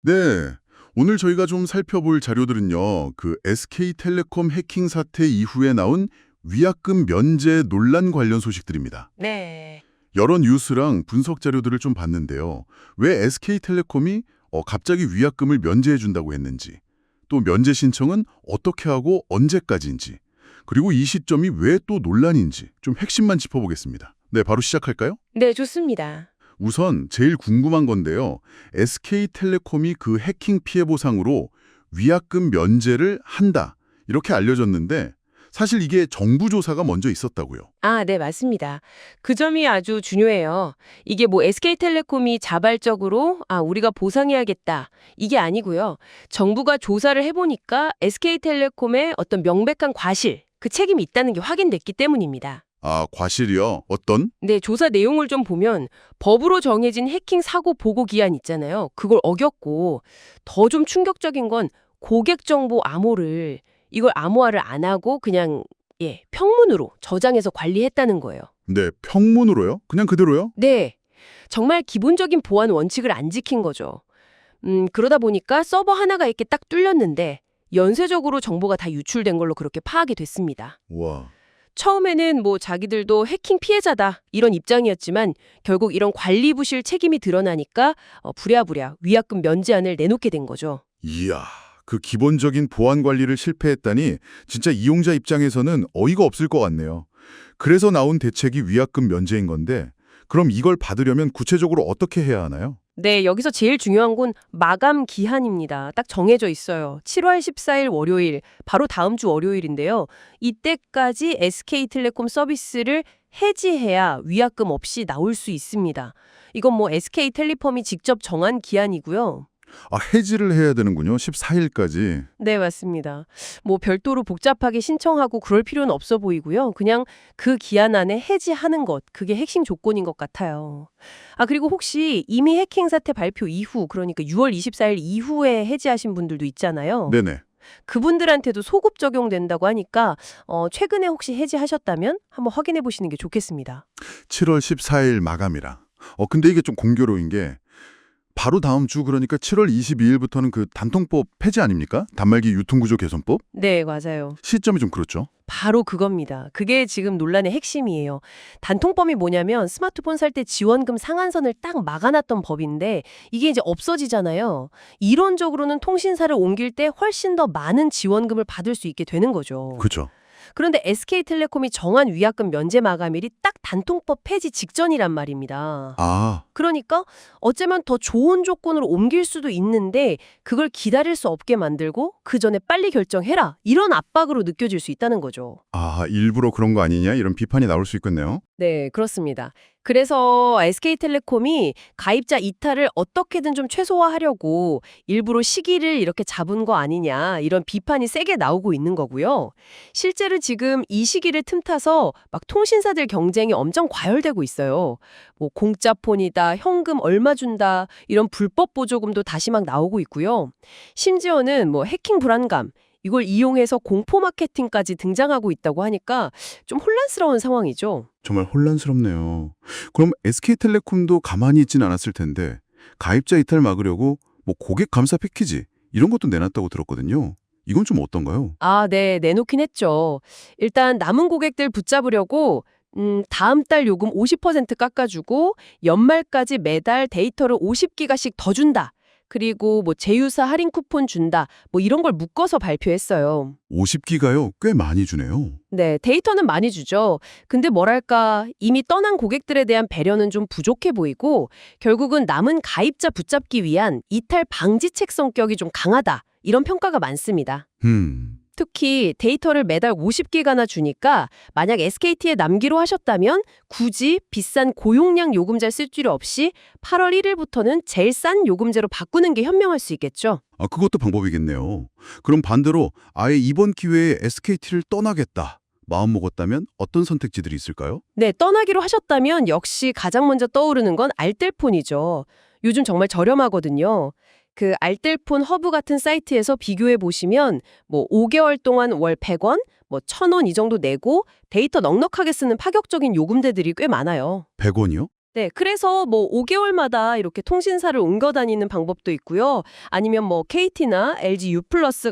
네. 오늘 저희가 좀 살펴볼 자료들은요. 그 SK텔레콤 해킹 사태 이후에 나온 위약금 면제 논란 관련 소식들입니다. 네. 여러 뉴스랑 분석 자료들을 좀 봤는데요. 왜 SK텔레콤이 갑자기 위약금을 면제해 준다고 했는지, 또 면제 신청은 어떻게 하고 언제까지인지, 그리고 이 시점이 왜 또 논란인지 좀 핵심만 짚어보겠습니다. 네, 바로 시작할까요? 네, 좋습니다. 우선 제일 궁금한 건데요. SK텔레콤이 그 해킹 피해 보상으로 위약금 면제를 한다. 이렇게 알려졌는데 사실 이게 정부 조사가 먼저 있었다고요. 아, 네, 맞습니다. 그 점이 아주 중요해요. 이게 뭐 SK텔레콤이 자발적으로 우리가 보상해야겠다. 이게 아니고요. 정부가 조사를 해보니까 SK텔레콤의 어떤 명백한 과실, 그 책임이 있다는 게 확인됐기 때문입니다. 아, 과실이요? 어떤? 네, 조사 내용을 좀 보면 법으로 정해진 해킹 사고 보고 기한 있잖아요. 그걸 어겼고 더 좀 충격적인 건 고객 정보 암호를 이걸 암호화를 안 하고 그냥 평문으로 저장해서 관리했다는 거예요. 네, 평문으로요? 그냥 그대로요? 네, 정말 기본적인 보안 원칙을 안 지킨 거죠. 그러다 보니까 서버 하나가 이렇게 딱 뚫렸는데 연쇄적으로 정보가 다 유출된 걸로 그렇게 파악이 됐습니다. 와. 처음에는 뭐 자기들도 해킹 피해자다 이런 입장이었지만 결국 이런 관리 부실 책임이 드러나니까 부랴부랴 위약금 면제안을 내놓게 된 거죠. 이야, 그 기본적인 보안 관리를 실패했다니 진짜 이용자 입장에서는 어이가 없을 것 같네요. 그래서 나온 대책이 위약금 면제인 건데 그럼 이걸 받으려면 구체적으로 어떻게 해야 하나요? 네, 여기서 제일 중요한 건 마감 기한입니다. 딱 정해져 있어요. 7월 14일 월요일, 바로 다음 주 월요일인데요. 이때까지 SK텔레콤 서비스를 해지해야 위약금 없이 나올 수 있습니다. 이건 뭐 SK텔레콤이 직접 정한 기한이고요. 아, 해지를 해야 되는군요. 14일까지. 네, 맞습니다. 뭐 별도로 복잡하게 신청하고 그럴 필요는 없어 보이고요. 그냥 그 기한 안에 해지하는 것, 그게 핵심 조건인 것 같아요. 그리고 혹시 이미 해킹 사태 발표 이후, 그러니까 6월 24일 이후에 해지하신 분들도 있잖아요. 네네. 그분들한테도 소급 적용된다고 하니까 최근에 혹시 해지하셨다면 한번 확인해 보시는 게 좋겠습니다. 7월 14일 마감이라. 근데 이게 좀 공교로운 게 바로 다음 주 그러니까 7월 22일부터는 그 단통법 폐지 아닙니까? 단말기 유통구조 개선법? 네, 맞아요. 시점이 좀 그렇죠. 바로 그겁니다. 그게 지금 논란의 핵심이에요. 단통법이 뭐냐면 스마트폰 살 때 지원금 상한선을 딱 막아놨던 법인데 이게 이제 없어지잖아요. 이론적으로는 통신사를 옮길 때 훨씬 더 많은 지원금을 받을 수 있게 되는 거죠. 그죠. 그런데 SK텔레콤이 정한 위약금 면제 마감일이 딱 단통법 폐지 직전이란 말입니다. 아, 그러니까 어쩌면 더 좋은 조건으로 옮길 수도 있는데 그걸 기다릴 수 없게 만들고 그 전에 빨리 결정해라 이런 압박으로 느껴질 수 있다는 거죠. 일부러 그런 거 아니냐? 이런 비판이 나올 수 있겠네요. 네, 그렇습니다. 그래서 SK텔레콤이 가입자 이탈을 어떻게든 좀 최소화하려고 일부러 시기를 이렇게 잡은 거 아니냐 이런 비판이 세게 나오고 있는 거고요. 실제로 지금 이 시기를 틈타서 막 통신사들 경쟁이 엄청 과열되고 있어요. 뭐 공짜 폰이다, 현금 얼마 준다 이런 불법 보조금도 다시 막 나오고 있고요. 심지어는 뭐 해킹 불안감 이걸 이용해서 공포 마케팅까지 등장하고 있다고 하니까 좀 혼란스러운 상황이죠. 정말 혼란스럽네요. 그럼 SK텔레콤도 가만히 있진 않았을 텐데 가입자 이탈 막으려고 뭐 고객 감사 패키지 이런 것도 내놨다고 들었거든요. 이건 좀 어떤가요? 네, 내놓긴 했죠. 일단 남은 고객들 붙잡으려고 다음 달 요금 50% 깎아주고 연말까지 매달 데이터를 50기가씩 더 준다. 그리고 뭐 제휴사 할인 쿠폰 준다. 뭐 이런 걸 묶어서 발표했어요. 50기가요? 꽤 많이 주네요. 네, 데이터는 많이 주죠. 근데 뭐랄까, 이미 떠난 고객들에 대한 배려는 좀 부족해 보이고 결국은 남은 가입자 붙잡기 위한 이탈 방지책 성격이 좀 강하다. 이런 평가가 많습니다. 특히 데이터를 매달 50기가나 주니까 만약 SKT에 남기로 하셨다면 굳이 비싼 고용량 요금제 쓸 필요 없이 8월 1일부터는 제일 싼 요금제로 바꾸는 게 현명할 수 있겠죠. 그것도 방법이겠네요. 그럼 반대로 아예 이번 기회에 SKT를 떠나겠다. 마음 먹었다면 어떤 선택지들이 있을까요? 네, 떠나기로 하셨다면 역시 가장 먼저 떠오르는 건 알뜰폰이죠. 요즘 정말 저렴하거든요. 그 알뜰폰 허브 같은 사이트에서 비교해 보시면 뭐 5개월 동안 월 100원, 뭐 1,000원 이 정도 내고 데이터 넉넉하게 쓰는 파격적인 요금제들이 꽤 많아요. 100원이요? 네, 그래서 뭐 5개월마다 이렇게 통신사를 옮겨 다니는 방법도 있고요. 아니면 뭐 KT나 LG U+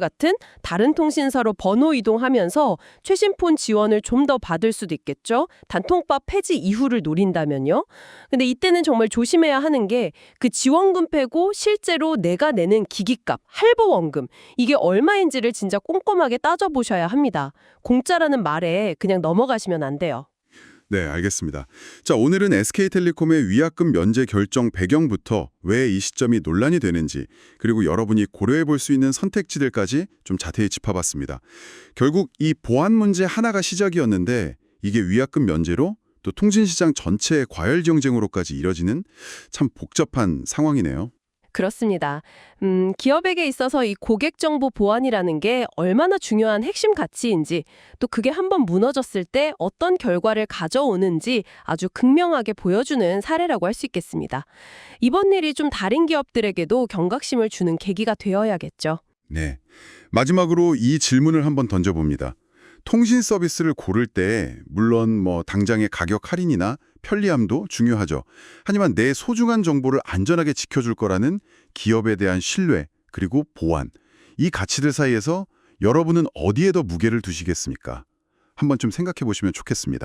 같은 다른 통신사로 번호 이동하면서 최신 폰 지원을 좀 더 받을 수도 있겠죠. 단통법 폐지 이후를 노린다면요. 근데 이때는 정말 조심해야 하는 게 그 지원금 빼고 실제로 내가 내는 기기값, 할부원금 이게 얼마인지를 진짜 꼼꼼하게 따져보셔야 합니다. 공짜라는 말에 그냥 넘어가시면 안 돼요. 네, 알겠습니다. 자, 오늘은 SK텔레콤의 위약금 면제 결정 배경부터 왜 이 시점이 논란이 되는지, 그리고 여러분이 고려해 볼 수 있는 선택지들까지 좀 자세히 짚어봤습니다. 결국 이 보안 문제 하나가 시작이었는데 이게 위약금 면제로 또 통신시장 전체의 과열 경쟁으로까지 이뤄지는 참 복잡한 상황이네요. 그렇습니다. 기업에게 있어서 이 고객 정보 보안이라는 게 얼마나 중요한 핵심 가치인지, 또 그게 한번 무너졌을 때 어떤 결과를 가져오는지 아주 극명하게 보여주는 사례라고 할 수 있겠습니다. 이번 일이 좀 다른 기업들에게도 경각심을 주는 계기가 되어야겠죠. 네. 마지막으로 이 질문을 한번 던져봅니다. 통신 서비스를 고를 때 물론 뭐 당장의 가격 할인이나 편리함도 중요하죠. 하지만 내 소중한 정보를 안전하게 지켜줄 거라는 기업에 대한 신뢰 그리고 보안, 이 가치들 사이에서 여러분은 어디에 더 무게를 두시겠습니까? 한번 좀 생각해 보시면 좋겠습니다.